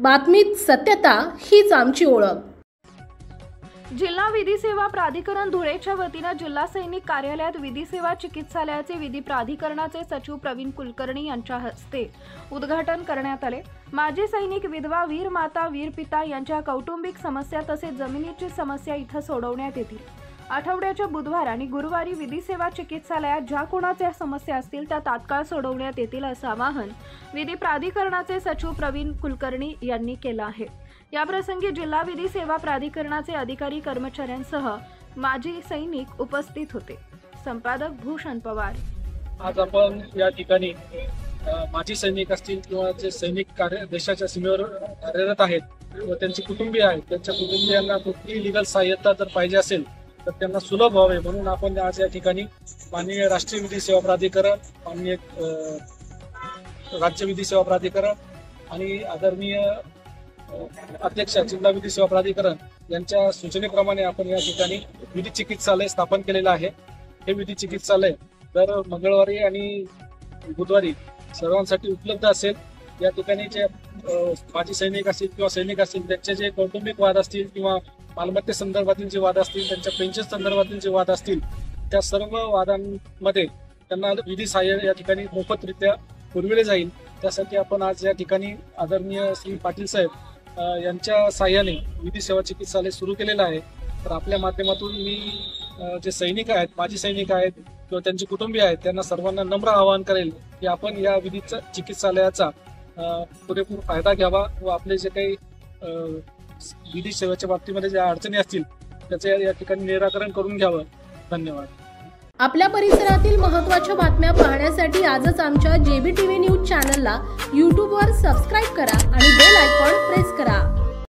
बातमीत सत्यता हीच आमची ओळख। जिल्हा विधी सेवा प्राधिकरण धुळेच्या वतीने जिल्हा सैनिक कार्यालयात विधी सेवा चिकित्सालयाचे विधी प्राधिकरणाचे सचिव प्रवीण कुलकर्णी यांच्या हस्ते उद्घाटन करण्यात आले। माजी सैनिक, विधवा, वीर माता, वीर पिता यांच्या कौटुंबिक समस्या तसेच जमिनीची समस्या इथं सोडवण्यात येतील। आठवड्याच्या बुधवार आणि गुरुवारी विधी सेवा चिकित्सालयात ज्या कोणाच्या समस्या असतील त्या तात्काळ सोडवण्यात येतील असं आवाहन विधी प्राधिकरणाचे सचिव प्रवीण कुलकर्णी यांनी केलं आहे। याप्रसंगी जिल्हा विधी सेवा प्राधिकरणाचे अधिकारी, कर्मचाऱ्यांसह माजी सैनिक उपस्थित होते। संपादक भूषण पवार। आज आपण या ठिकाणी माजी सैनिक असतील किंवा जे सैनिक देशाच्या सीमेवर कार्यरत आहेत व त्यांचे कुटुंबीय आहेत, त्यांच्या कुटुंबियांना कुठलीही लीगल सहाय्यता जर पाहिजे असेल तर त्यांना सुलभ व्हावे म्हणून आपण आज या ठिकाणी माननीय राष्ट्रीय विधी सेवा प्राधिकरण, माननीय राज्य विधी सेवा प्राधिकरण आणि आदरणीय अध्यक्ष जिल्हा विधी सेवा प्राधिकरण यांच्या सूचनेप्रमाणे आपण या ठिकाणी विधी चिकित्सालय स्थापन केलेलं आहे। हे विधी चिकित्सालय दर मंगळवारी आणि बुधवारी सर्वांसाठी उपलब्ध असेल। या ठिकाणी जे माजी सैनिक असतील किंवा सैनिक असतील त्यांचे जे कौटुंबिक वाद असतील किंवा मालमत्ते संदर्भातील जे वाद असतील, त्यांच्या पेन्शन संदर्भातील जे वाद असतील, त्या सर्व वादांमध्ये त्यांना विधी सहाय्य या ठिकाणी मोफतरित्या पुरविले जाईल। त्यासाठी आपण आज या ठिकाणी आदरणीय श्री पाटील साहेब यांच्या सहाय्याने विधी सेवा चिकित्सालय सुरू केलेलं आहे। तर आपल्या माध्यमातून मी जे सैनिक आहेत, माजी सैनिक आहेत किंवा त्यांचे कुटुंबीय आहेत त्यांना सर्वांना नम्र आवाहन करेल की आपण या विधी चिकित्सालयाचा पुरेपूर फायदा घ्यावा व आपले जे काही विधी सेवेच्या बाबतीमध्ये ज्या अडचणी असतील त्याचे या ठिकाणी निराकरण करून घ्यावं। धन्यवाद। आपल्या परिसरातील महत्त्वाच्या बातम्या पाहण्यासाठी आजच आमच्या JBTV न्यूज चॅनलला YouTube वर सबस्क्राइब करा आणि बेल आयकॉन प्रेस करा।